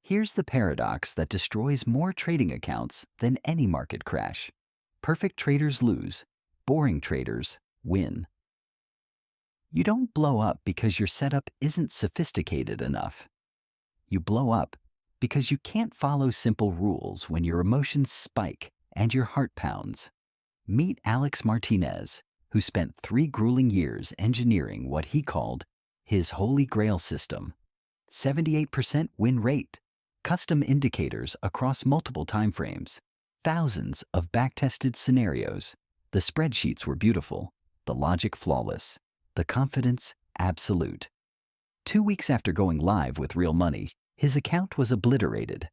Here's the paradox that destroys more trading accounts than any market crash. Perfect traders lose, boring traders win. You don't blow up because your setup isn't sophisticated enough. You blow up because you can't follow simple rules when your emotions spike and your heart pounds. Meet Alex Martinez, who spent 3 grueling years engineering what he called his holy grail system. 78% win rate, custom indicators across multiple timeframes, thousands of backtested scenarios. The spreadsheets were beautiful, the logic flawless, the confidence absolute. 2 weeks after going live with real money, his account was obliterated.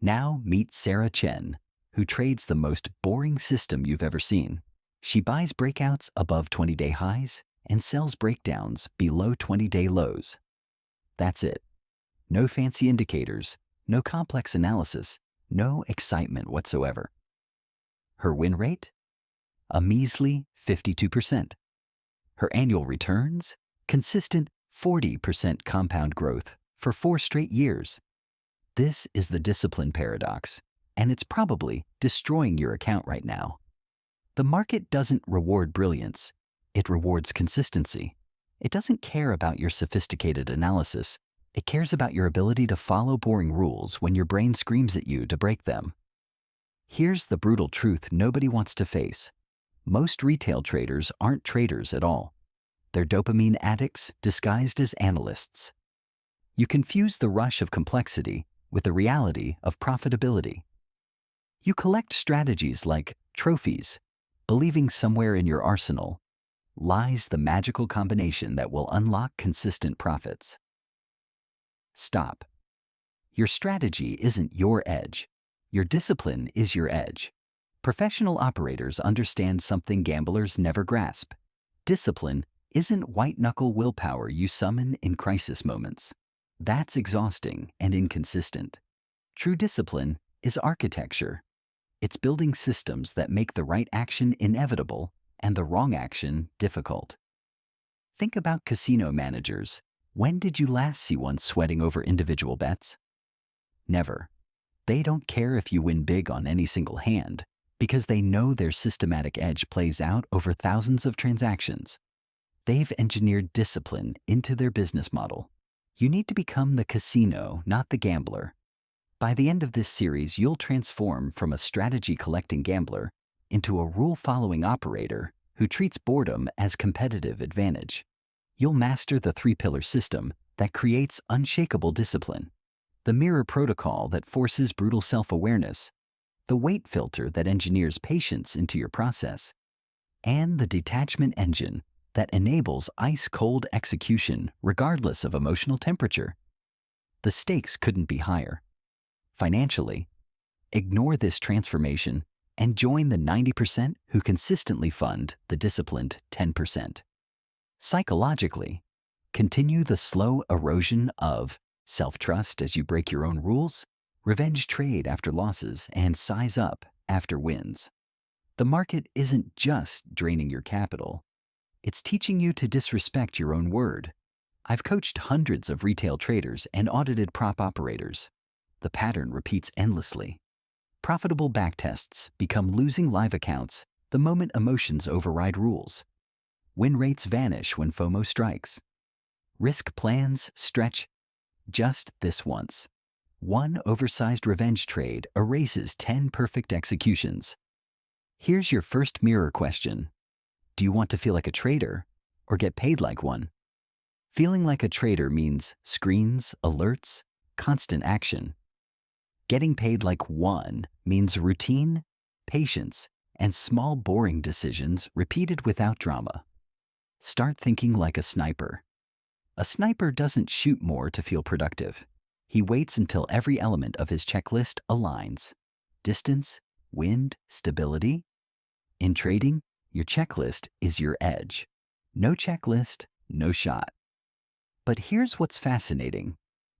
Now meet Sarah Chen, who trades the most boring system you've ever seen. She buys breakouts above 20-day highs and sells breakdowns below 20-day lows. That's it. No fancy indicators, no complex analysis, no excitement whatsoever. Her win rate? A measly 52%. Her annual returns? Consistent 40% compound growth for 4 straight years. This is the discipline paradox, and it's probably destroying your account right now. The market doesn't reward brilliance, it rewards consistency. It doesn't care about your sophisticated analysis, it cares about your ability to follow boring rules when your brain screams at you to break them. Here's the brutal truth nobody wants to face. Most retail traders aren't traders at all. They're dopamine addicts disguised as analysts. You confuse the rush of complexity with the reality of profitability. You collect strategies like trophies, believing somewhere in your arsenal lies the magical combination that will unlock consistent profits. Stop. Your strategy isn't your edge. Your discipline is your edge. Professional operators understand something gamblers never grasp. Discipline isn't white-knuckle willpower you summon in crisis moments. That's exhausting and inconsistent. True discipline is architecture. It's building systems that make the right action inevitable and the wrong action difficult. Think about casino managers. When did you last see one sweating over individual bets? Never. They don't care if you win big on any single hand because they know their systematic edge plays out over thousands of transactions. They've engineered discipline into their business model. You need to become the casino, not the gambler. By the end of this series, you'll transform from a strategy-collecting gambler into a rule-following operator who treats boredom as competitive advantage. You'll master the 3-pillar system that creates unshakable discipline, the mirror protocol that forces brutal self-awareness, the weight filter that engineers patience into your process, and the detachment engine that enables ice-cold execution regardless of emotional temperature. The stakes couldn't be higher. Financially, ignore this transformation and join the 90% who consistently fund the disciplined 10%. Psychologically, continue the slow erosion of self-trust as you break your own rules, revenge trade after losses, and size up after wins. The market isn't just draining your capital. It's teaching you to disrespect your own word. I've coached hundreds of retail traders and audited prop operators. The pattern repeats endlessly. Profitable backtests become losing live accounts the moment emotions override rules. Win rates vanish when FOMO strikes. Risk plans stretch just this once. One oversized revenge trade erases 10 perfect executions. Here's your first mirror question. Do you want to feel like a trader or get paid like one? Feeling like a trader means screens, alerts, constant action. Getting paid like one means routine, patience, and small boring decisions repeated without drama. Start thinking like a sniper. A sniper doesn't shoot more to feel productive. He waits until every element of his checklist aligns. Distance, wind, stability. In trading, your checklist is your edge. No checklist, no shot. But here's what's fascinating.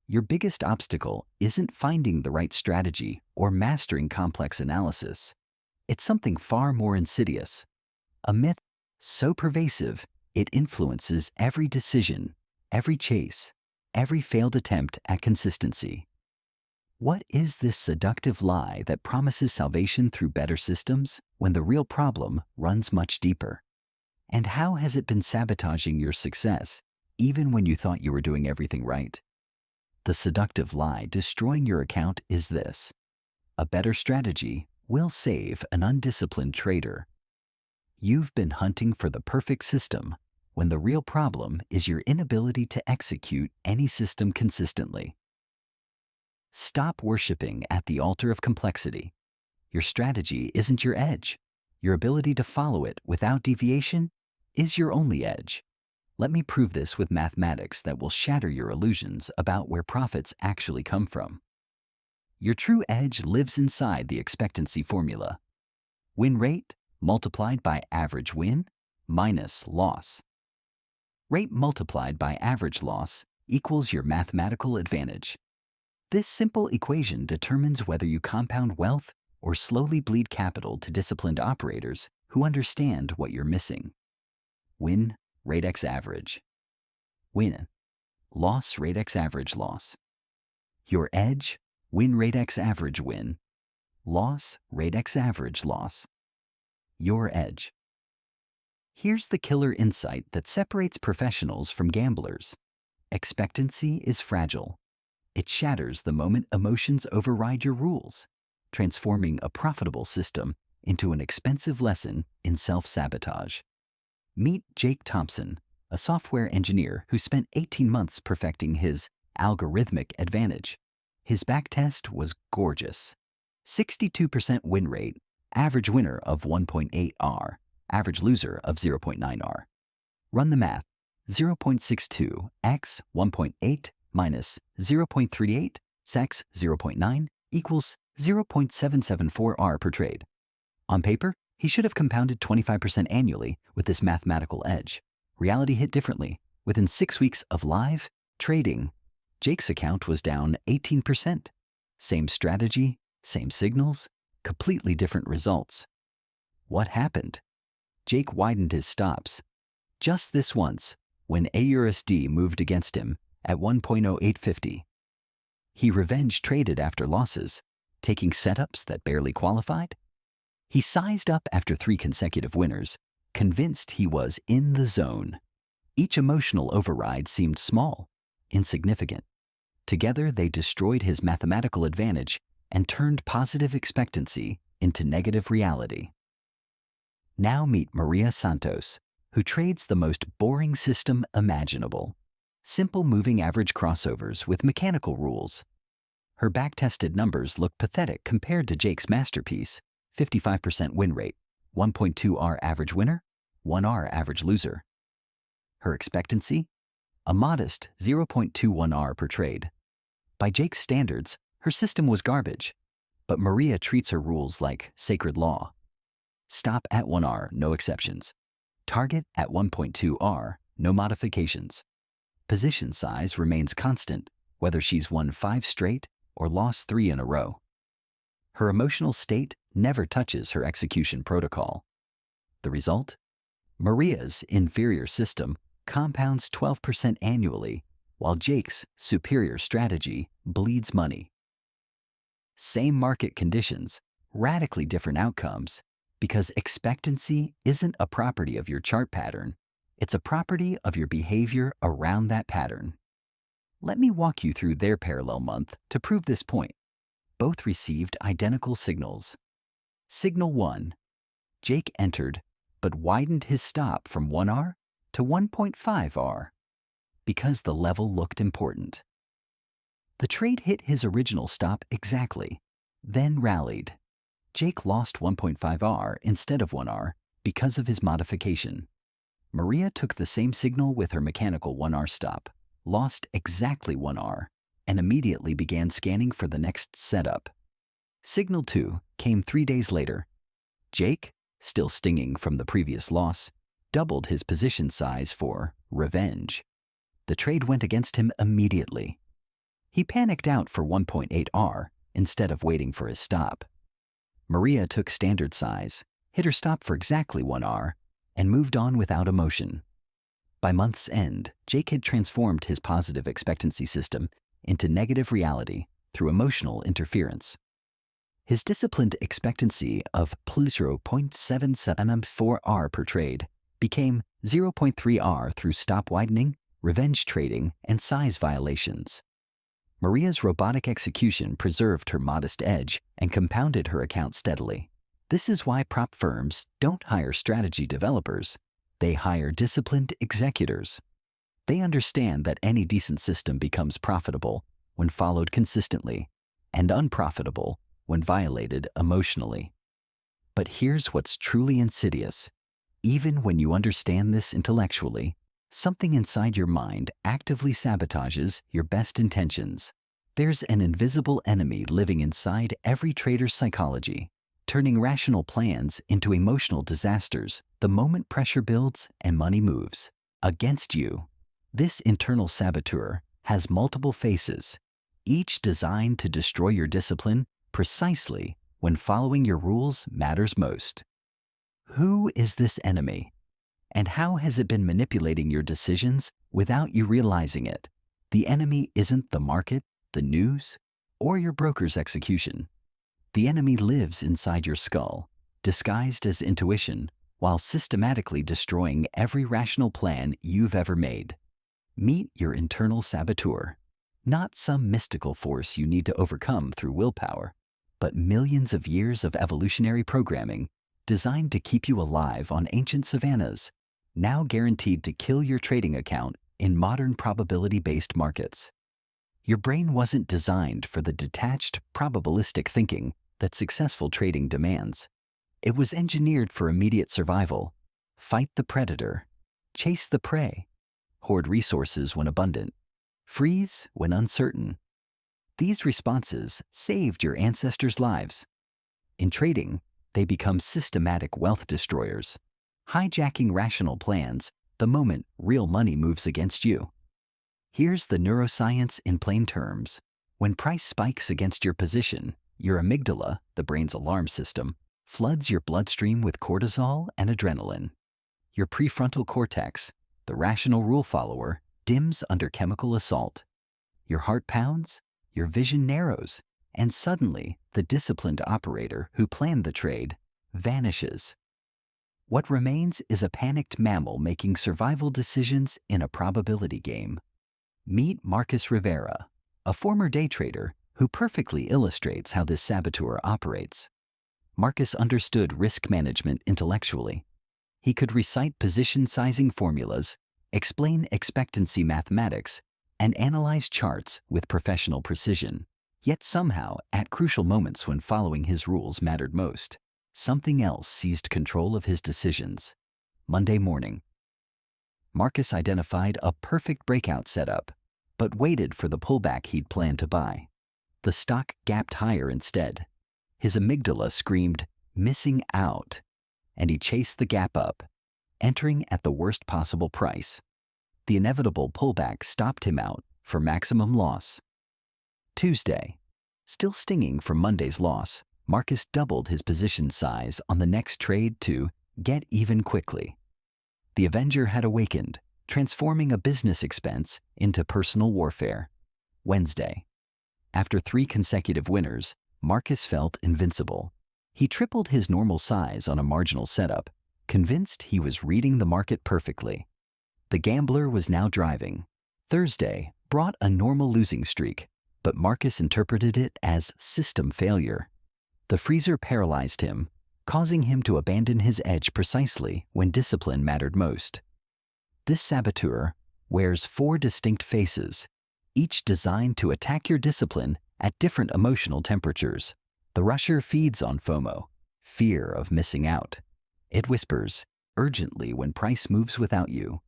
Your biggest obstacle isn't finding the right strategy or mastering complex analysis. It's something far more insidious. A myth so pervasive it influences every decision, every chase, every failed attempt at consistency. What is this seductive lie that promises salvation through better systems when the real problem runs much deeper? And how has it been sabotaging your success even when you thought you were doing everything right? The seductive lie destroying your account is this: a better strategy will save an undisciplined trader. You've been hunting for the perfect system when the real problem is your inability to execute any system consistently. Stop worshiping at the altar of complexity. Your strategy isn't your edge. Your ability to follow it without deviation is your only edge. Let me prove this with mathematics that will shatter your illusions about where profits actually come from. Your true edge lives inside the expectancy formula. Win rate multiplied by average win minus loss. Rate multiplied by average loss equals your mathematical advantage. This simple equation determines whether you compound wealth or slowly bleed capital to disciplined operators who understand what you're missing. Win rate x average. Win. Loss rate x average loss. Your edge, win rate x average win. Loss rate x average loss. Your edge. Here's the killer insight that separates professionals from gamblers. Expectancy is fragile. It shatters the moment emotions override your rules, transforming a profitable system into an expensive lesson in self-sabotage. Meet Jake Thompson, a software engineer who spent 18 months perfecting his algorithmic advantage. His backtest was gorgeous. 62% win rate, average winner of 1.8 R, average loser of 0.9 R. Run the math. 0.62 x 1.8 minus 0.38 x 0.9 equals 0.774 R per trade. On paper, he should have compounded 25% annually with this mathematical edge. Reality hit differently. Within 6 weeks of live trading, Jake's account was down 18%. Same strategy, same signals, completely different results. What happened? Jake widened his stops. Just this once, when AUSD moved against him at 1.0850. He revenge traded after losses, taking setups that barely qualified. He sized up after 3 consecutive winners, convinced he was in the zone. Each emotional override seemed small, insignificant. Together, they destroyed his mathematical advantage and turned positive expectancy into negative reality. Now meet Maria Santos, who trades the most boring system imaginable. Simple moving average crossovers with mechanical rules. Her back-tested numbers look pathetic compared to Jake's masterpiece: 55% win rate, 1.2 R average winner, 1 R average loser. Her expectancy? A modest 0.21 R per trade. By Jake's standards, her system was garbage, but Maria treats her rules like sacred law. Stop at 1 R, no exceptions. Target at 1.2 R, no modifications. Position size remains constant, whether she's won 5 straight or lost 3 in a row. Her emotional state never touches her execution protocol. The result? Maria's inferior system compounds 12% annually, while Jake's superior strategy bleeds money. Same market conditions, radically different outcomes, because expectancy isn't a property of your chart pattern. It's a property of your behavior around that pattern. Let me walk you through their parallel month to prove this point. Both received identical signals. Signal 1. Jake entered, but widened his stop from 1 R to 1.5 R because the level looked important. The trade hit his original stop exactly, then rallied. Jake lost 1.5 R instead of 1 R because of his modification. Maria took the same signal with her mechanical 1 R stop, lost exactly 1 R, and immediately began scanning for the next setup. Signal 2 came 3 days later. Jake, still stinging from the previous loss, doubled his position size for revenge. The trade went against him immediately. He panicked out for 1.8 R instead of waiting for his stop. Maria took standard size, hit her stop for exactly 1 R, and moved on without emotion. By month's end, Jake had transformed his positive expectancy system into negative reality through emotional interference. His disciplined expectancy of +0.77 R per trade became 0.3 R through stop widening, revenge trading, and size violations. Maria's robotic execution preserved her modest edge and compounded her account steadily. This is why prop firms don't hire strategy developers. They hire disciplined executors. They understand that any decent system becomes profitable when followed consistently, and unprofitable when violated emotionally. But here's what's truly insidious. Even when you understand this intellectually, something inside your mind actively sabotages your best intentions. There's an invisible enemy living inside every trader's psychology, turning rational plans into emotional disasters the moment pressure builds and money moves against you. This internal saboteur has multiple faces, each designed to destroy your discipline precisely when following your rules matters most. Who is this enemy? And how has it been manipulating your decisions without you realizing it? The enemy isn't the market, the news, or your broker's execution. The enemy lives inside your skull, disguised as intuition, while systematically destroying every rational plan you've ever made. Meet your internal saboteur, not some mystical force you need to overcome through willpower, but millions of years of evolutionary programming designed to keep you alive on ancient savannas, now guaranteed to kill your trading account in modern probability-based markets. Your brain wasn't designed for the detached, probabilistic thinking that successful trading demands. It was engineered for immediate survival. Fight the predator, chase the prey, hoard resources when abundant, freeze when uncertain. These responses saved your ancestors' lives. In trading, they become systematic wealth destroyers, hijacking rational plans the moment real money moves against you. Here's the neuroscience in plain terms. When price spikes against your position, your amygdala, the brain's alarm system, floods your bloodstream with cortisol and adrenaline. Your prefrontal cortex, the rational rule follower, dims under chemical assault. Your heart pounds, your vision narrows, and suddenly the disciplined operator who planned the trade vanishes. What remains is a panicked mammal making survival decisions in a probability game. Meet Marcus Rivera, a former day trader who perfectly illustrates how this saboteur operates. Marcus understood risk management intellectually. He could recite position sizing formulas, explain expectancy mathematics, and analyze charts with professional precision. Yet somehow, at crucial moments when following his rules mattered most, something else seized control of his decisions. Monday morning. Marcus identified a perfect breakout setup, but waited for the pullback he'd planned to buy. The stock gapped higher instead. His amygdala screamed, "Missing out," and he chased the gap up, entering at the worst possible price. The inevitable pullback stopped him out for maximum loss. Tuesday. Still stinging from Monday's loss, Marcus doubled his position size on the next trade to get even quickly. The Avenger had awakened, transforming a business expense into personal warfare. Wednesday. After 3 consecutive winners, Marcus felt invincible. He tripled his normal size on a marginal setup, convinced he was reading the market perfectly. The gambler was now driving. Thursday brought a normal losing streak, but Marcus interpreted it as system failure. The freezer paralyzed him, causing him to abandon his edge precisely when discipline mattered most. This saboteur wears 4 distinct faces, each designed to attack your discipline at different emotional temperatures. The rusher feeds on FOMO, fear of missing out. It whispers urgently when price moves without you.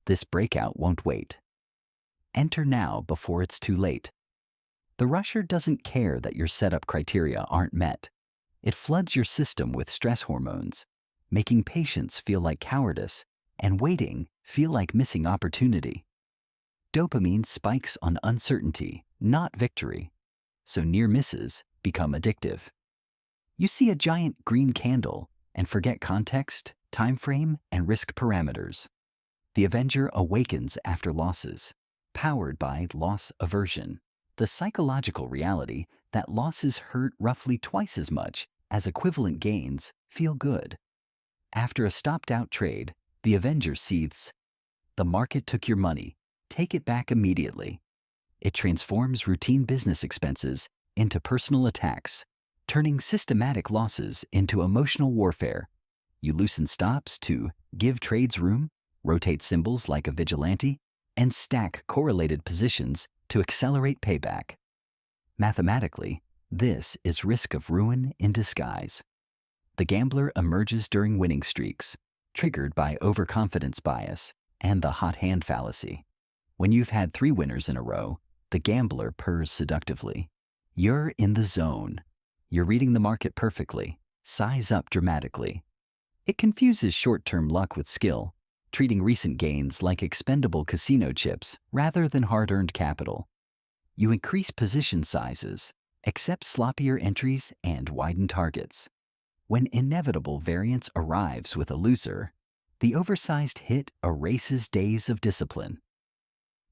This breakout won't wait. Enter now before it's too late. The rusher doesn't care that your setup criteria aren't met. It floods your system with stress hormones, making patience feel like cowardice and waiting feel like missing opportunity. Dopamine spikes on uncertainty, not victory, so near misses become addictive. You see a giant green candle and forget context, time frame, and risk parameters. The Avenger awakens after losses, powered by loss aversion. the psychological reality that losses hurt roughly twice as much as equivalent gains feel good. After a stopped-out trade, the Avenger seethes, "The market took your money. Take it back immediately." It transforms routine business expenses into personal attacks, turning systematic losses into emotional warfare. You loosen stops to give trades room, rotate symbols like a vigilante, and stack correlated positions to accelerate payback. Mathematically, this is risk of ruin in disguise. The gambler emerges during winning streaks, triggered by overconfidence bias and the hot hand fallacy. When you've had 3 winners in a row, the gambler purrs seductively. You're in the zone. You're reading the market perfectly. Size up dramatically. It confuses short-term luck with skill, treating recent gains like expendable casino chips rather than hard-earned capital. You increase position sizes, accept sloppier entries, and widen targets. When inevitable variance arrives with a loser, the oversized hit erases days of discipline.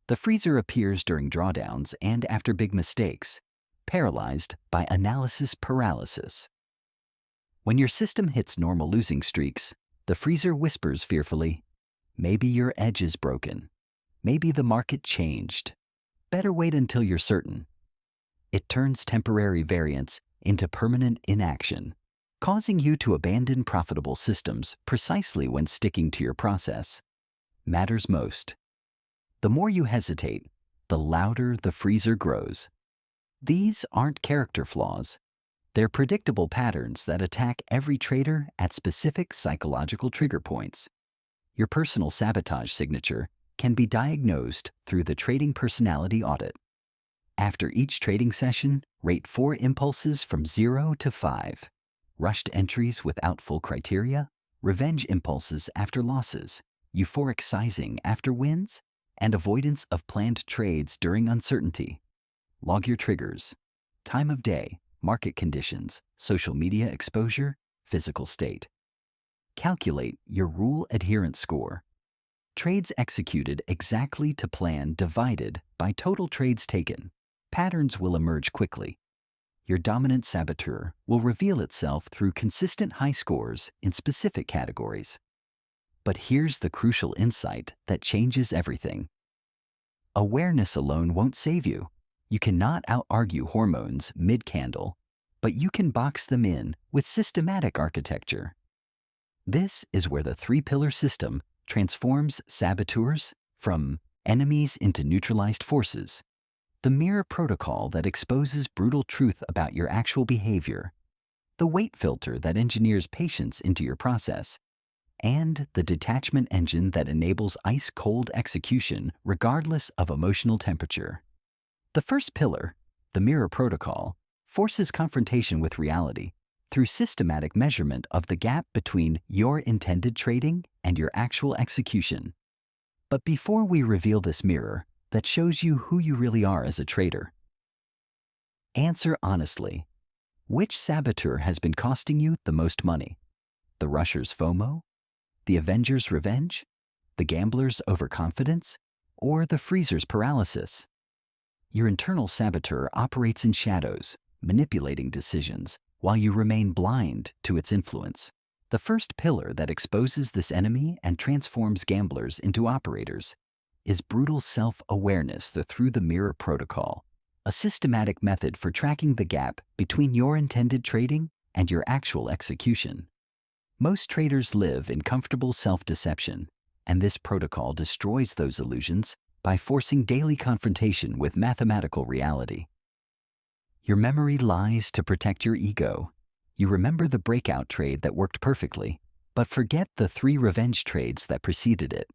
The freezer appears during drawdowns and after big mistakes, paralyzed by analysis paralysis. When your system hits normal losing streaks, the freezer whispers fearfully, "Maybe your edge is broken. Maybe the market changed. Better wait until you're certain." It turns temporary variance into permanent inaction, causing you to abandon profitable systems precisely when sticking to your process matters most. The more you hesitate, the louder the freezer grows. These aren't character flaws. They're predictable patterns that attack every trader at specific psychological trigger points. Your personal sabotage signature can be diagnosed through the trading personality audit. After each trading session, rate 4 impulses from 0 to 5. Rushed entries without full criteria, revenge impulses after losses, euphoric sizing after wins, and avoidance of planned trades during uncertainty. Log your triggers: time of day, market conditions, social media exposure, physical state. Calculate your rule adherence score. Trades executed exactly to plan divided by total trades taken. Patterns will emerge quickly. Your dominant saboteur will reveal itself through consistent high scores in specific categories. But here's the crucial insight that changes everything. Awareness alone won't save you. You cannot out-argue hormones mid-candle, but you can box them in with systematic architecture. This is where the 3-pillar system transforms saboteurs from enemies into neutralized forces. The mirror protocol that exposes brutal truth about your actual behavior, the weight filter that engineers patience into your process, and the detachment engine that enables ice-cold execution regardless of emotional temperature. The first pillar, the mirror protocol, forces confrontation with reality through systematic measurement of the gap between your intended trading and your actual execution. But before we reveal this mirror that shows you who you really are as a trader, answer honestly. Which saboteur has been costing you the most money? The rusher's FOMO? The avenger's revenge? The gambler's overconfidence? Or the freezer's paralysis? Your internal saboteur operates in shadows, manipulating decisions, while you remain blind to its influence. The first pillar that exposes this enemy and transforms gamblers into operators is brutal self-awareness through the mirror protocol, a systematic method for tracking the gap between your intended trading and your actual execution. Most traders live in comfortable self-deception, and this protocol destroys those illusions by forcing daily confrontation with mathematical reality. Your memory lies to protect your ego. You remember the breakout trade that worked perfectly, but forget the 3 revenge trades that preceded it.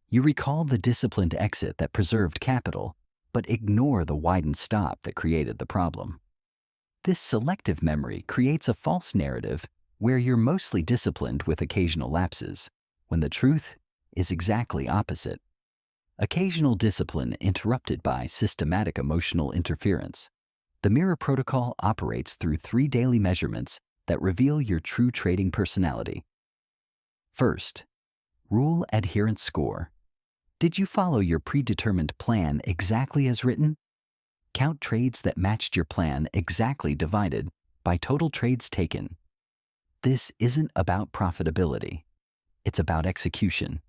You recall the disciplined exit that preserved capital, but ignore the widened stop that created the problem. This selective memory creates a false narrative where you're mostly disciplined with occasional lapses, when the truth is exactly opposite. Occasional discipline interrupted by systematic emotional interference. The mirror protocol operates through 3 daily measurements that reveal your true trading personality. First, rule adherence score. Did you follow your predetermined plan exactly as written? Count trades that matched your plan exactly divided by total trades taken. This isn't about profitability. It's about execution.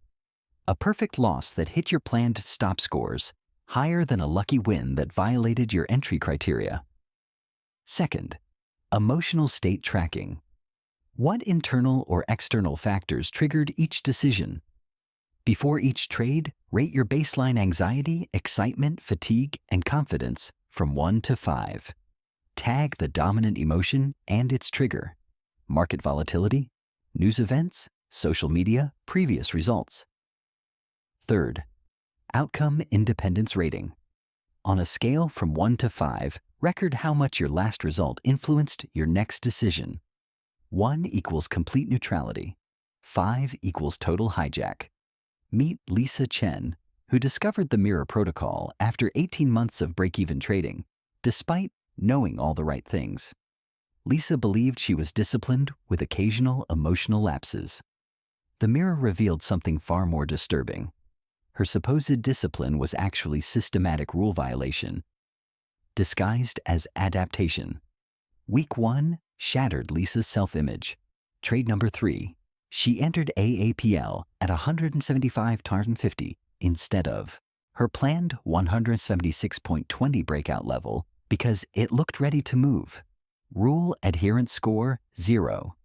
A perfect loss that hit your planned stop scores higher than a lucky win that violated your entry criteria. Second, emotional state tracking. What internal or external factors triggered each decision? Before each trade, rate your baseline anxiety, excitement, fatigue, and confidence from 1 to 5. Tag the dominant emotion and its trigger: market volatility, news events, social media, previous results. Third, outcome independence rating. On a scale from 1 to 5, record how much your last result influenced your next decision. 1 equals complete neutrality. 5 equals total hijack. Meet Lisa Chen, who discovered the Mirror Protocol after 18 months of break-even trading, despite knowing all the right things. Lisa believed she was disciplined with occasional emotional lapses. The Mirror revealed something far more disturbing. Her supposed discipline was actually systematic rule violation, disguised as adaptation. Week 1 shattered Lisa's self-image. Trade number 3. She entered AAPL at 175.50 instead of her planned 176.20 breakout level because it looked ready to move. Rule adherence score 0.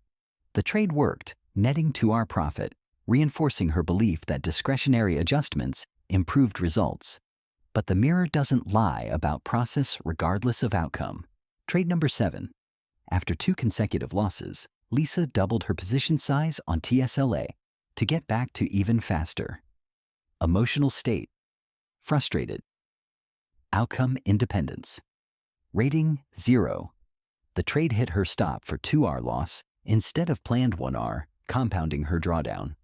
The trade worked, netting 2R profit, reinforcing her belief that discretionary adjustments improved results. But the Mirror doesn't lie about process regardless of outcome. Trade number 7. After 2 consecutive losses, Lisa doubled her position size on TSLA to get back to even faster. Emotional state: frustrated. Outcome independence. Rating 0. The trade hit her stop for 2R loss instead of planned 1R, compounding her drawdown.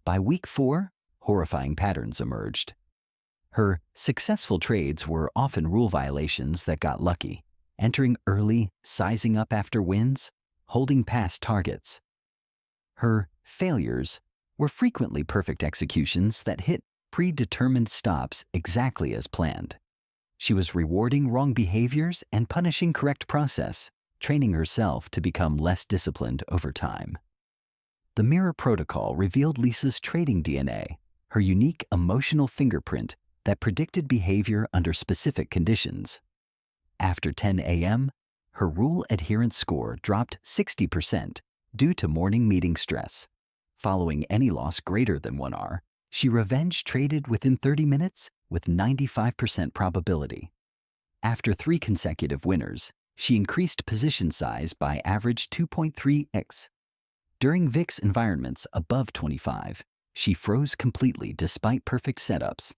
By week 4, horrifying patterns emerged. Her successful trades were often rule violations that got lucky, entering early, sizing up after wins, holding past targets. Her failures were frequently perfect executions that hit predetermined stops exactly as planned. She was rewarding wrong behaviors and punishing correct process, training herself to become less disciplined over time. The Mirror Protocol revealed Lisa's trading DNA, her unique emotional fingerprint that predicted behavior under specific conditions. After 10 a.m., her rule adherence score dropped 60% due to morning meeting stress. Following any loss greater than 1R, she revenge traded within 30 minutes with 95% probability. After 3 consecutive winners, she increased position size by average 2.3x. During VIX environments above 25, she froze completely despite perfect setups.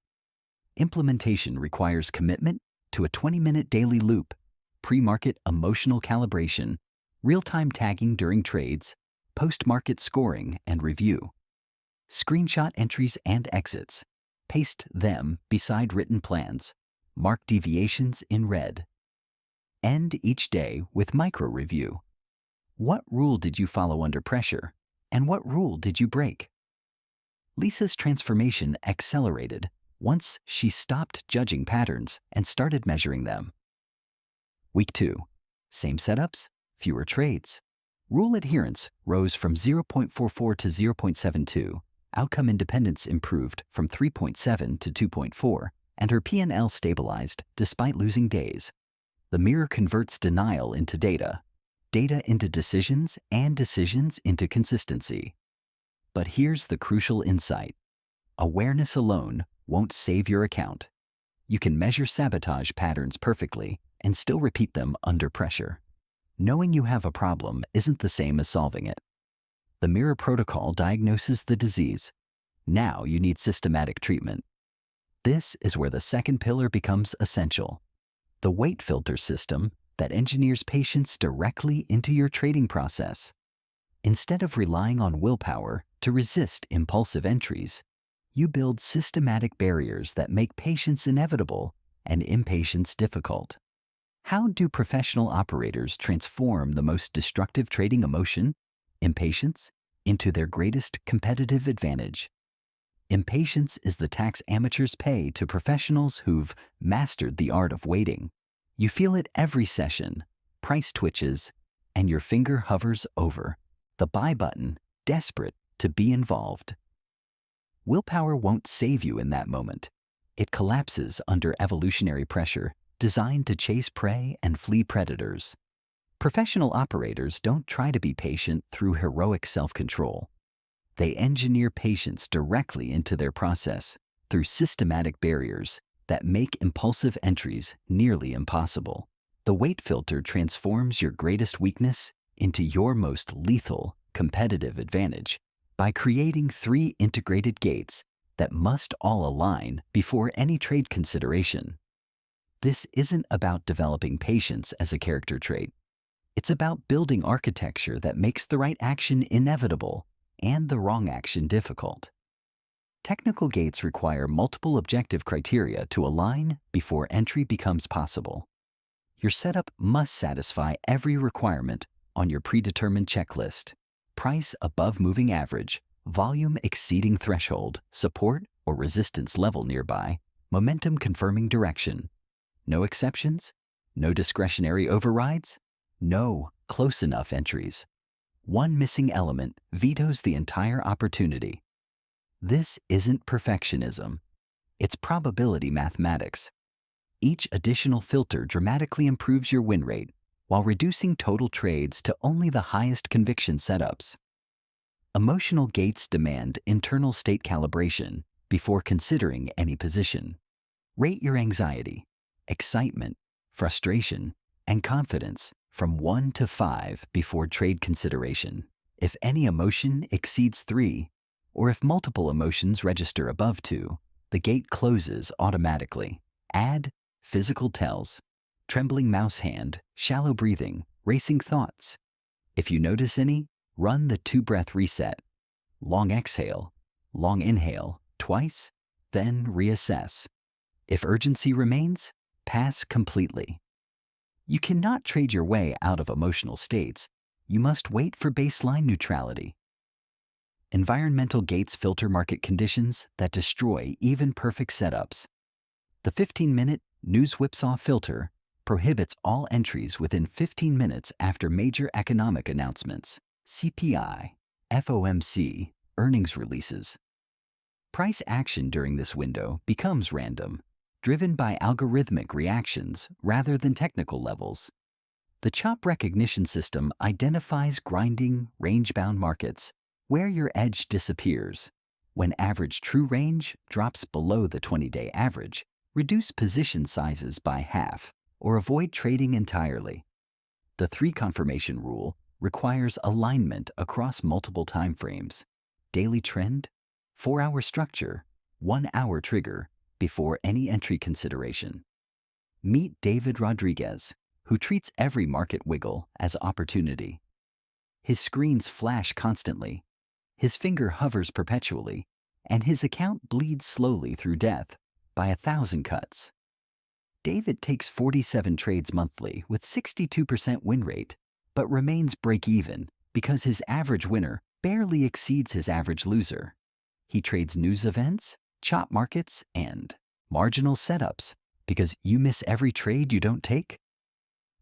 Implementation requires commitment to a 20-minute daily loop, pre-market emotional calibration, real-time tagging during trades, post-market scoring and review. Screenshot entries and exits. Paste them beside written plans. Mark deviations in red. End each day with micro-review. What rule did you follow under pressure, and what rule did you break? Lisa's transformation accelerated once she stopped judging patterns and started measuring them. Week 2. Same setups, fewer trades. Rule adherence rose from 0.44 to 0.72. Outcome independence improved from 3.7 to 2.4, and her P&L stabilized despite losing days. The Mirror converts denial into data, data into decisions, and decisions into consistency. But here's the crucial insight. Awareness alone won't save your account. You can measure sabotage patterns perfectly and still repeat them under pressure. Knowing you have a problem isn't the same as solving it. The Mirror Protocol diagnoses the disease. Now you need systematic treatment. This is where the second pillar becomes essential. The weight filter system that engineers patience directly into your trading process. Instead of relying on willpower to resist impulsive entries, you build systematic barriers that make patience inevitable and impatience difficult. How do professional operators transform the most destructive trading emotion, impatience, into their greatest competitive advantage? Impatience is the tax amateurs pay to professionals who've mastered the art of waiting. You feel it every session, price twitches, and your finger hovers over the buy button, desperate to be involved. Willpower won't save you in that moment. It collapses under evolutionary pressure designed to chase prey and flee predators. Professional operators don't try to be patient through heroic self-control. They engineer patience directly into their process through systematic barriers that make impulsive entries nearly impossible. The wait filter transforms your greatest weakness into your most lethal competitive advantage by creating 3 integrated gates that must all align before any trade consideration. This isn't about developing patience as a character trait. It's about building architecture that makes the right action inevitable and the wrong action difficult. Technical gates require multiple objective criteria to align before entry becomes possible. Your setup must satisfy every requirement on your predetermined checklist: price above moving average, volume exceeding threshold, support or resistance level nearby, momentum confirming direction. No exceptions, no discretionary overrides, no close enough entries. One missing element vetoes the entire opportunity. This isn't perfectionism. It's probability mathematics. Each additional filter dramatically improves your win rate while reducing total trades to only the highest conviction setups. Emotional gates demand internal state calibration before considering any position. Rate your anxiety, excitement, frustration, and confidence from 1 to 5 before trade consideration. If any emotion exceeds 3, or if multiple emotions register above 2, the gate closes automatically. Add physical tells: trembling mouse hand, shallow breathing, racing thoughts. If you notice any, run the 2-breath reset. Long exhale, long inhale, twice, then reassess. If urgency remains, pass completely. You cannot trade your way out of emotional states. You must wait for baseline neutrality. Environmental gates filter market conditions that destroy even perfect setups. The 15-minute news whipsaw filter prohibits all entries within 15 minutes after major economic announcements, CPI, FOMC, earnings releases. Price action during this window becomes random, driven by algorithmic reactions rather than technical levels. The chop recognition system identifies grinding, range-bound markets where your edge disappears. When average true range drops below the 20-day average, reduce position sizes by half or avoid trading entirely. The 3 confirmation rule requires alignment across multiple time frames: daily trend, 4-hour structure, 1-hour trigger before any entry consideration. Meet David Rodriguez, who treats every market wiggle as opportunity. His screens flash constantly, his finger hovers perpetually, and his account bleeds slowly through death by 1,000 cuts. David takes 47 trades monthly with 62% win rate, but remains break-even because his average winner barely exceeds his average loser. He trades news events, chop markets, and marginal setups because you miss every trade you don't take.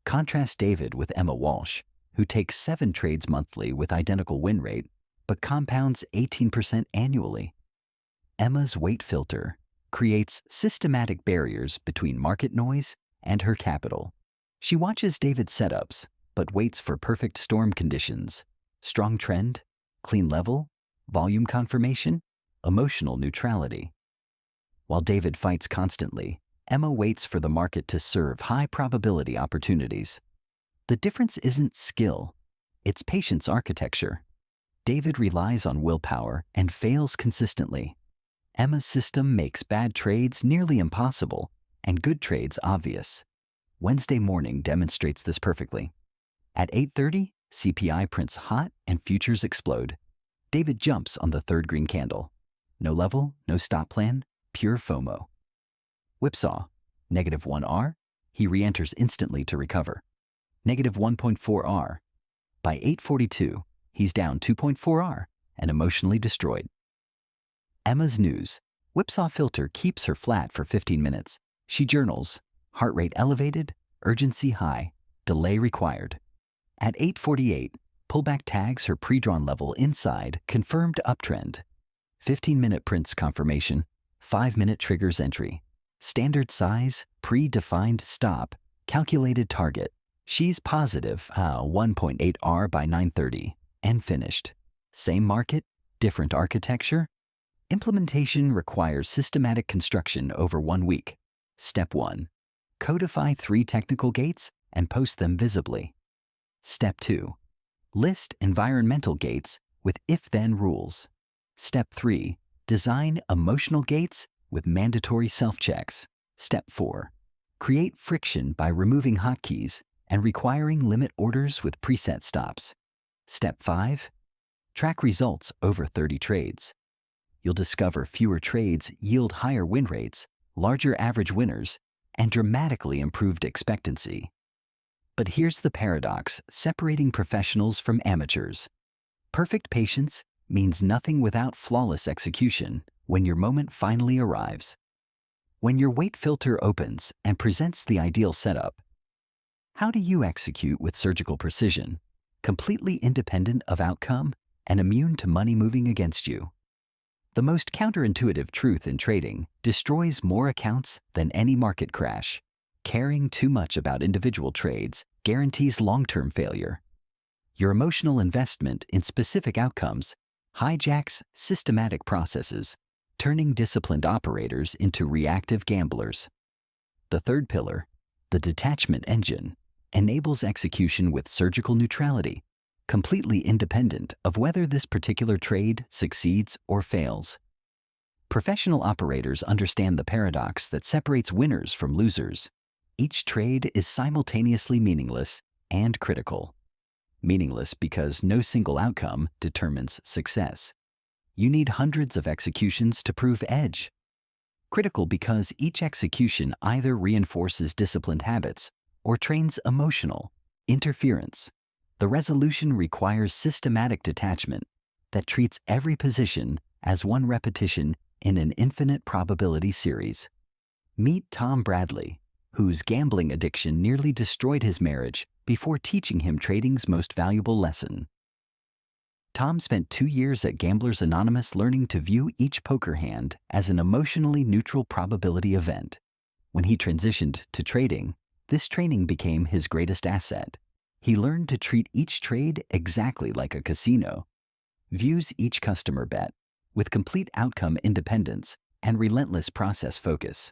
Contrast David with Emma Walsh, who takes 7 trades monthly with identical win rate, but compounds 18% annually. Emma's wait filter creates systematic barriers between market noise and her capital. She watches David's setups, but waits for perfect storm conditions: strong trend, clean level, volume confirmation, emotional neutrality. While David fights constantly, Emma waits for the market to serve high probability opportunities. The difference isn't skill, it's patience architecture. David relies on willpower and fails consistently. Emma's system makes bad trades nearly impossible and good trades obvious. Wednesday morning demonstrates this perfectly. At 8:30, CPI prints hot and futures explode. David jumps on the 3rd green candle. No level, no stop plan, pure FOMO. Whipsaw, -1R, he re-enters instantly to recover. -1.4R. By 8:42, he's down 2.4R and emotionally destroyed. Emma's news. Whipsaw filter keeps her flat for 15 minutes. She journals. Heart rate elevated, urgency high, delay required. At 8:48, pullback tags her pre-drawn level inside confirmed uptrend. 15-minute prints confirmation, 5-minute triggers entry. Standard size, pre-defined stop, calculated target. She's positive 1.8 R by 9:30 and finished. Same market, different architecture. Implementation requires systematic construction over 1 week. Step 1. Codify 3 technical gates and post them visibly. Step 2. List environmental gates with if-then rules. Step 3. Design emotional gates with mandatory self-checks. Step 4. Create friction by removing hotkeys and requiring limit orders with preset stops. Step 5. Track results over 30 trades. You'll discover fewer trades yield higher win rates, larger average winners, and dramatically improved expectancy. But here's the paradox separating professionals from amateurs. Perfect patience means nothing without flawless execution when your moment finally arrives. When your weight filter opens and presents the ideal setup, how do you execute with surgical precision, completely independent of outcome and immune to money moving against you? The most counterintuitive truth in trading destroys more accounts than any market crash. Caring too much about individual trades guarantees long-term failure. Your emotional investment in specific outcomes hijacks systematic processes, turning disciplined operators into reactive gamblers. The third pillar, the detachment engine, enables execution with surgical neutrality, completely independent of whether this particular trade succeeds or fails. Professional operators understand the paradox that separates winners from losers. Each trade is simultaneously meaningless and critical. Meaningless because no single outcome determines success. You need hundreds of executions to prove edge. Critical because each execution either reinforces disciplined habits or trains emotional interference. The resolution requires systematic detachment that treats every position as one repetition in an infinite probability series. Meet Tom Bradley, whose gambling addiction nearly destroyed his marriage before teaching him trading's most valuable lesson. Tom spent 2 years at Gamblers Anonymous learning to view each poker hand as an emotionally neutral probability event. When he transitioned to trading, this training became his greatest asset. He learned to treat each trade exactly like a casino, views each customer bet with complete outcome independence and relentless process focus.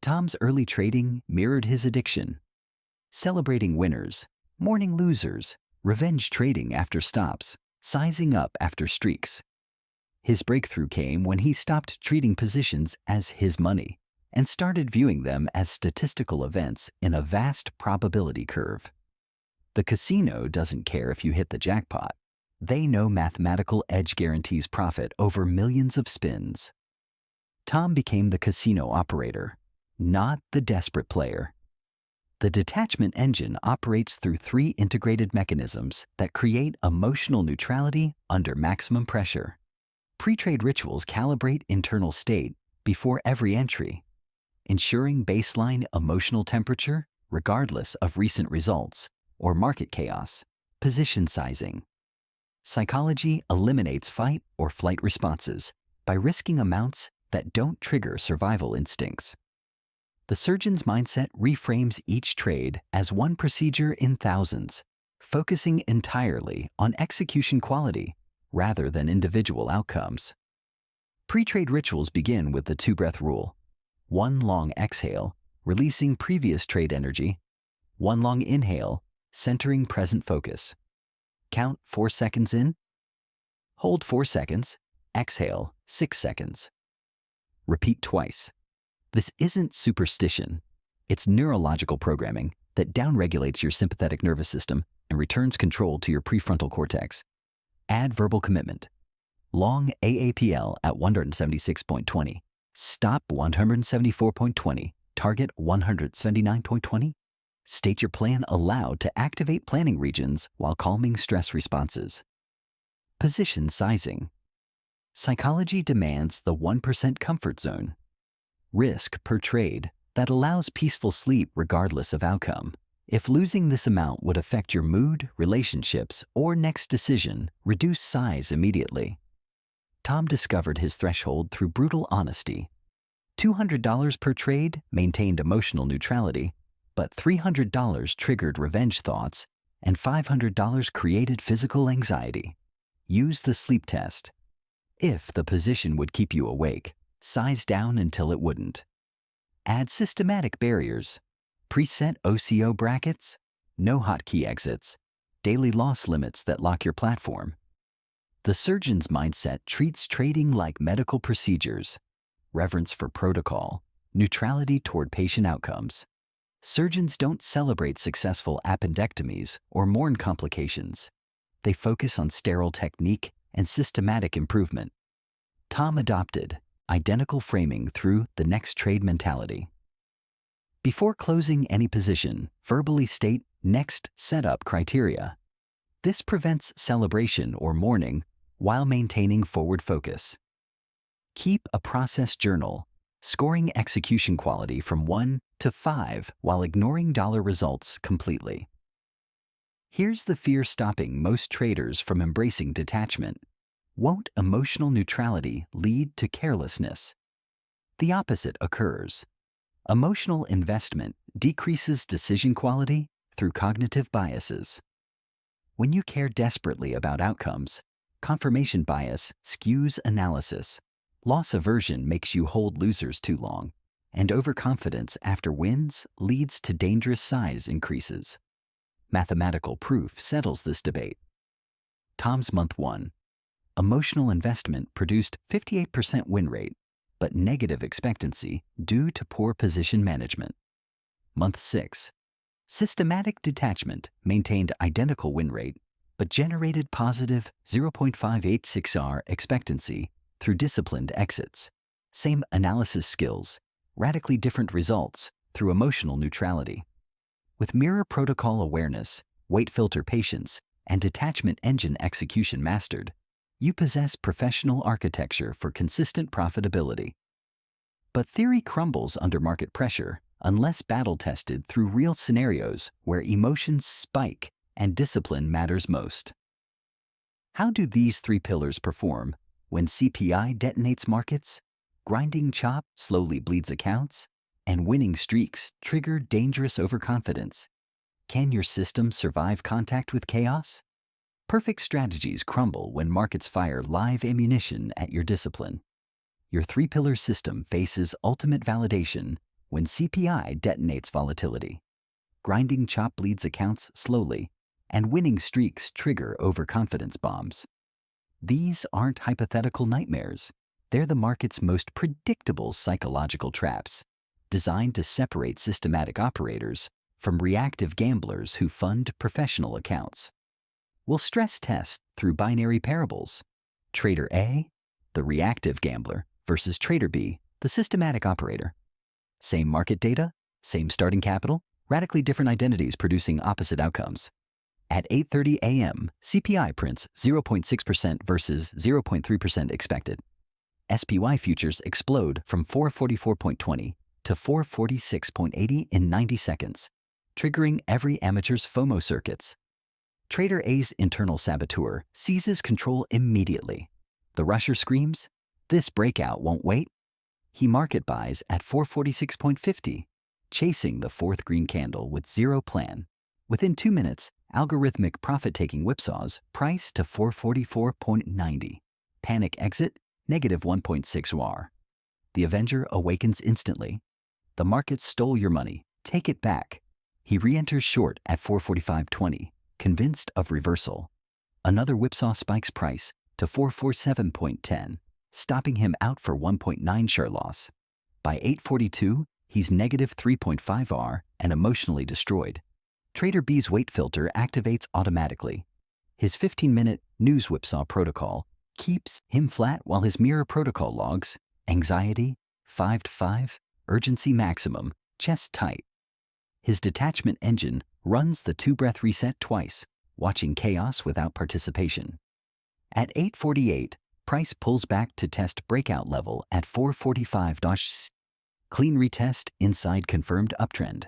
Tom's early trading mirrored his addiction, celebrating winners, mourning losers, revenge trading after stops, sizing up after streaks. His breakthrough came when he stopped treating positions as his money and started viewing them as statistical events in a vast probability curve. The casino doesn't care if you hit the jackpot. They know mathematical edge guarantees profit over millions of spins. Tom became the casino operator, not the desperate player. The detachment engine operates through 3 integrated mechanisms that create emotional neutrality under maximum pressure. Pre-trade rituals calibrate internal state before every entry, ensuring baseline emotional temperature regardless of recent results or market chaos. Position sizing. Psychology eliminates fight or flight responses by risking amounts that don't trigger survival instincts. The surgeon's mindset reframes each trade as one procedure in thousands, focusing entirely on execution quality rather than individual outcomes. Pre-trade rituals begin with the 2-breath rule. 1 long exhale, releasing previous trade energy. 1 long inhale, centering present focus. Count 4 seconds in. Hold 4 seconds. Exhale 6 seconds. Repeat twice. This isn't superstition. It's neurological programming that downregulates your sympathetic nervous system and returns control to your prefrontal cortex. Add verbal commitment. Long AAPL at 176.20. Stop 174.20. Target 179.20. State your plan aloud to activate planning regions while calming stress responses. Position sizing. Psychology demands the 1% comfort zone. Risk per trade that allows peaceful sleep regardless of outcome. If losing this amount would affect your mood, relationships, or next decision, reduce size immediately. Tom discovered his threshold through brutal honesty. $200 per trade maintained emotional neutrality, but $300 triggered revenge thoughts, and $500 created physical anxiety. Use the sleep test. If the position would keep you awake, size down until it wouldn't. Add systematic barriers. Preset OCO brackets, no hotkey exits, daily loss limits that lock your platform. The surgeon's mindset treats trading like medical procedures. Reverence for protocol, neutrality toward patient outcomes. Surgeons don't celebrate successful appendectomies or mourn complications. They focus on sterile technique and systematic improvement. Tom adopted identical framing through the next trade mentality. Before closing any position, verbally state next setup criteria. This prevents celebration or mourning while maintaining forward focus. Keep a process journal, scoring execution quality from 1 to 5 while ignoring dollar results completely. Here's the fear stopping most traders from embracing detachment. Won't emotional neutrality lead to carelessness? The opposite occurs. Emotional investment decreases decision quality through cognitive biases. When you care desperately about outcomes, confirmation bias skews analysis. Loss aversion makes you hold losers too long, and overconfidence after wins leads to dangerous size increases. Mathematical proof settles this debate. Tom's Month 1. Emotional investment produced 58% win rate, but negative expectancy due to poor position management. Month 6. Systematic detachment maintained identical win rate, but generated positive 0.586R expectancy through disciplined exits. Same analysis skills, radically different results through emotional neutrality. With mirror protocol awareness, weight filter patience, and detachment engine execution mastered, you possess professional architecture for consistent profitability. But theory crumbles under market pressure unless battle-tested through real scenarios where emotions spike and discipline matters most. How do these 3 pillars perform when CPI detonates markets, grinding chop slowly bleeds accounts, and winning streaks trigger dangerous overconfidence? Can your system survive contact with chaos? Perfect strategies crumble when markets fire live ammunition at your discipline. Your 3-pillar system faces ultimate validation when CPI detonates volatility. Grinding chop bleeds accounts slowly, and winning streaks trigger overconfidence bombs. These aren't hypothetical nightmares. They're the market's most predictable psychological traps, designed to separate systematic operators from reactive gamblers who fund professional accounts. We'll stress test through binary parables. Trader A, the reactive gambler, versus Trader B, the systematic operator. Same market data, same starting capital, radically different identities producing opposite outcomes. At 8:30 a.m., CPI prints 0.6% versus 0.3% expected. SPY futures explode from 444.20 to 446.80 in 90 seconds, triggering every amateur's FOMO circuits. Trader A's internal saboteur seizes control immediately. The rusher screams, "This breakout won't wait." He market buys at 446.50, chasing the 4th green candle with zero plan. Within 2 minutes, algorithmic profit-taking whipsaws price to 444.90. Panic exit, negative 1.6 WAR. The Avenger awakens instantly. The market stole your money. Take it back. He re-enters short at 445.20. Convinced of reversal. Another whipsaw spikes price to 447.10, stopping him out for 1.9 share loss. By 8:42, he's negative 3.5 R and emotionally destroyed. Trader B's weight filter activates automatically. His 15-minute news whipsaw protocol keeps him flat while his mirror protocol logs anxiety, 5 to 5, urgency maximum, chest tight. His detachment engine runs the 2-breath reset twice, watching chaos without participation. At 8:48, Price pulls back to test breakout level at 445. Clean retest inside confirmed uptrend.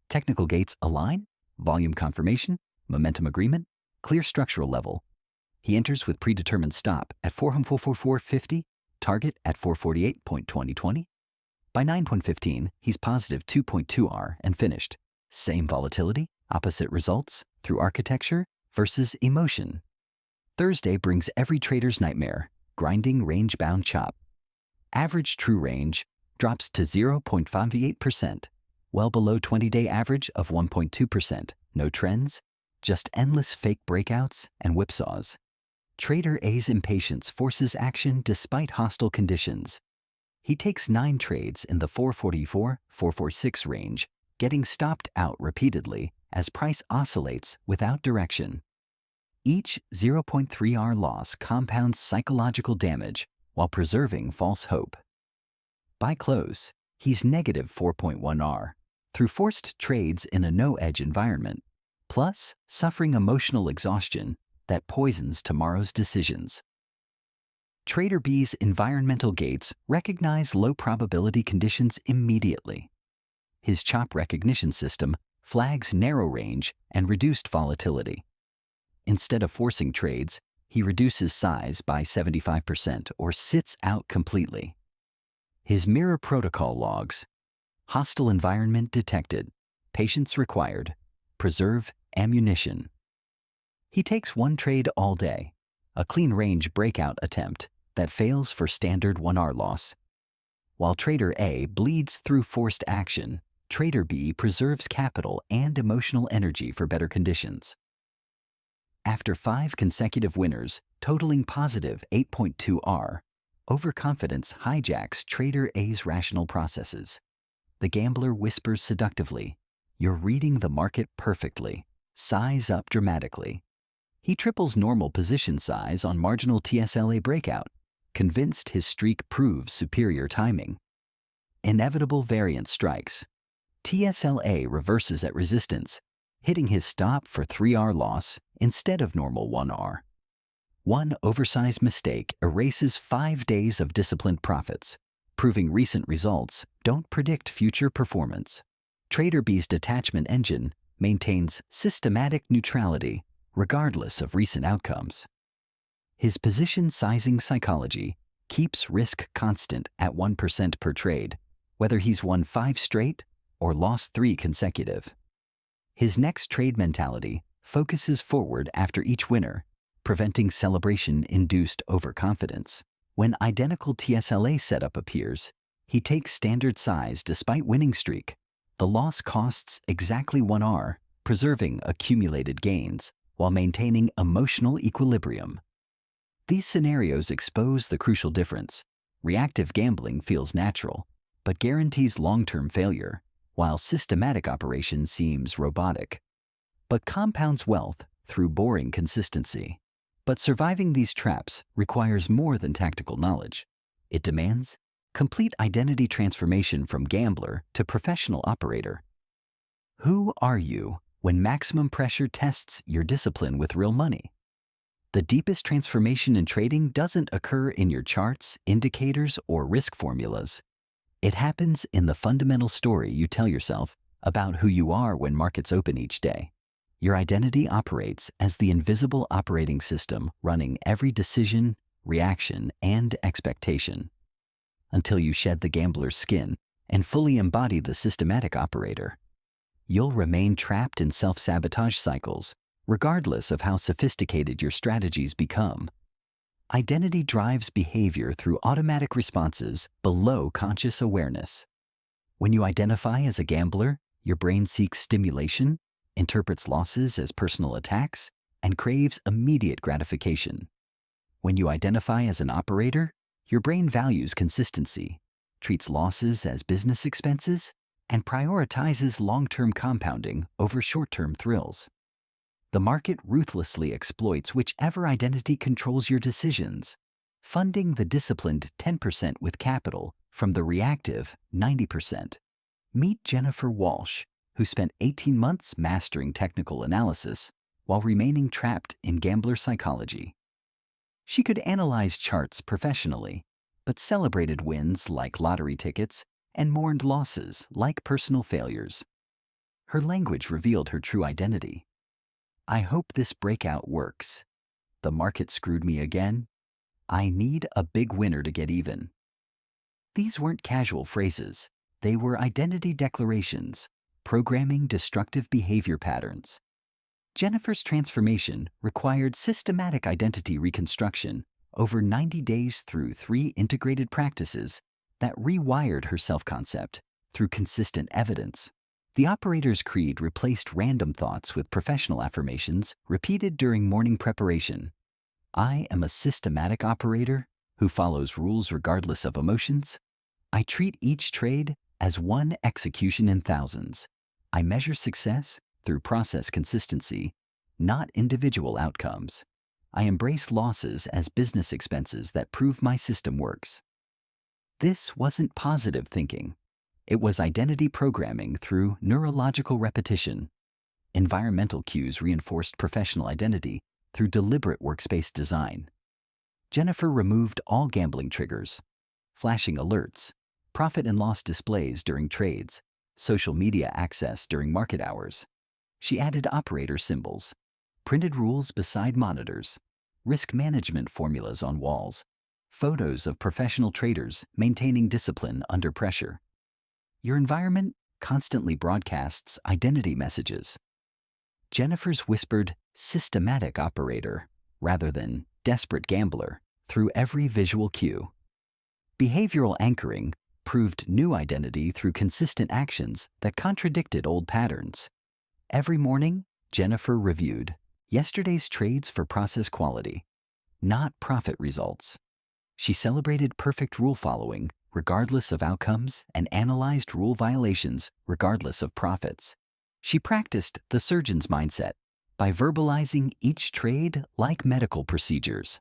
Technical gates align, volume confirmation, momentum agreement, clear structural level. He enters with predetermined stop at 444.50, target at 448.2020. By 9.15, he's positive 2.2 R and finished. Same volatility, opposite results through architecture versus emotion. Thursday brings every trader's nightmare, grinding range-bound chop. Average true range drops to 0.58%, well below 20-day average of 1.2%. No trends, just endless fake breakouts and whipsaws. Trader A's impatience forces action despite hostile conditions. He takes 9 trades in the 444-446 range, getting stopped out repeatedly as price oscillates without direction. Each 0.3 R loss compounds psychological damage while preserving false hope. By close, he's negative 4.1 R through forced trades in a no-edge environment, plus suffering emotional exhaustion that poisons tomorrow's decisions. Trader B's environmental gates recognize low probability conditions immediately. His chop recognition system flags narrow range and reduced volatility. Instead of forcing trades, he reduces size by 75% or sits out completely. His mirror protocol logs: hostile environment detected, patience required, preserve ammunition. He takes 1 trade all day, a clean range breakout attempt that fails for standard 1R loss. While Trader A bleeds through forced action, Trader B preserves capital and emotional energy for better conditions. After 5 consecutive winners, totaling positive 8.2 R, overconfidence hijacks Trader A's rational processes. The gambler whispers seductively, "You're reading the market perfectly. Size up dramatically." He triples normal position size on marginal TSLA breakout, convinced his streak proves superior timing. Inevitable variance strikes. TSLA reverses at resistance, hitting his stop for 3R loss instead of normal 1R. One oversized mistake erases 5 days of disciplined profits, proving recent results don't predict future performance. Trader B's detachment engine maintains systematic neutrality regardless of recent outcomes. His position sizing psychology keeps risk constant at 1% per trade, whether he's won 5 straight or lost 3 consecutive. His next trade mentality focuses forward after each winner, preventing celebration-induced overconfidence. When identical TSLA setup appears, he takes standard size despite winning streak. The loss costs exactly 1R, preserving accumulated gains while maintaining emotional equilibrium. These scenarios expose the crucial difference. Reactive gambling feels natural, but guarantees long-term failure, while systematic operation seems robotic, but compounds wealth through boring consistency. But surviving these traps requires more than tactical knowledge. It demands complete identity transformation from gambler to professional operator. Who are you when maximum pressure tests your discipline with real money? The deepest transformation in trading doesn't occur in your charts, indicators, or risk formulas. It happens in the fundamental story you tell yourself about who you are when markets open each day. Your identity operates as the invisible operating system running every decision, reaction, and expectation. Until you shed the gambler's skin and fully embody the systematic operator, you'll remain trapped in self-sabotage cycles, regardless of how sophisticated your strategies become. Identity drives behavior through automatic responses below conscious awareness. When you identify as a gambler, your brain seeks stimulation, interprets losses as personal attacks, and craves immediate gratification. When you identify as an operator, your brain values consistency, treats losses as business expenses, and prioritizes long-term compounding over short-term thrills. The market ruthlessly exploits whichever identity controls your decisions, funding the disciplined 10% with capital from the reactive 90%. Meet Jennifer Walsh, who spent 18 months mastering technical analysis while remaining trapped in gambler psychology. She could analyze charts professionally, but celebrated wins like lottery tickets and mourned losses like personal failures. Her language revealed her true identity. I hope this breakout works. The market screwed me again. I need a big winner to get even. These weren't casual phrases. They were identity declarations, programming destructive behavior patterns. Jennifer's transformation required systematic identity reconstruction over 90 days through 3 integrated practices that rewired her self-concept through consistent evidence. The operator's creed replaced random thoughts with professional affirmations repeated during morning preparation. I am a systematic operator who follows rules regardless of emotions. I treat each trade as one execution in thousands. I measure success through process consistency, not individual outcomes. I embrace losses as business expenses that prove my system works. This wasn't positive thinking. It was identity programming through neurological repetition. Environmental cues reinforced professional identity through deliberate workspace design. Jennifer removed all gambling triggers, flashing alerts, profit and loss displays during trades, social media access during market hours. She added operator symbols, printed rules beside monitors, risk management formulas on walls, photos of professional traders maintaining discipline under pressure. Your environment constantly broadcasts identity messages. Jennifer's whispered systematic operator rather than desperate gambler through every visual cue. Behavioral anchoring proved new identity through consistent actions that contradicted old patterns. Every morning, Jennifer reviewed yesterday's trades for process quality, not profit results. She celebrated perfect rule following regardless of outcomes and analyzed rule violations regardless of profits. She practiced the surgeon's mindset by verbalizing each trade like medical procedures.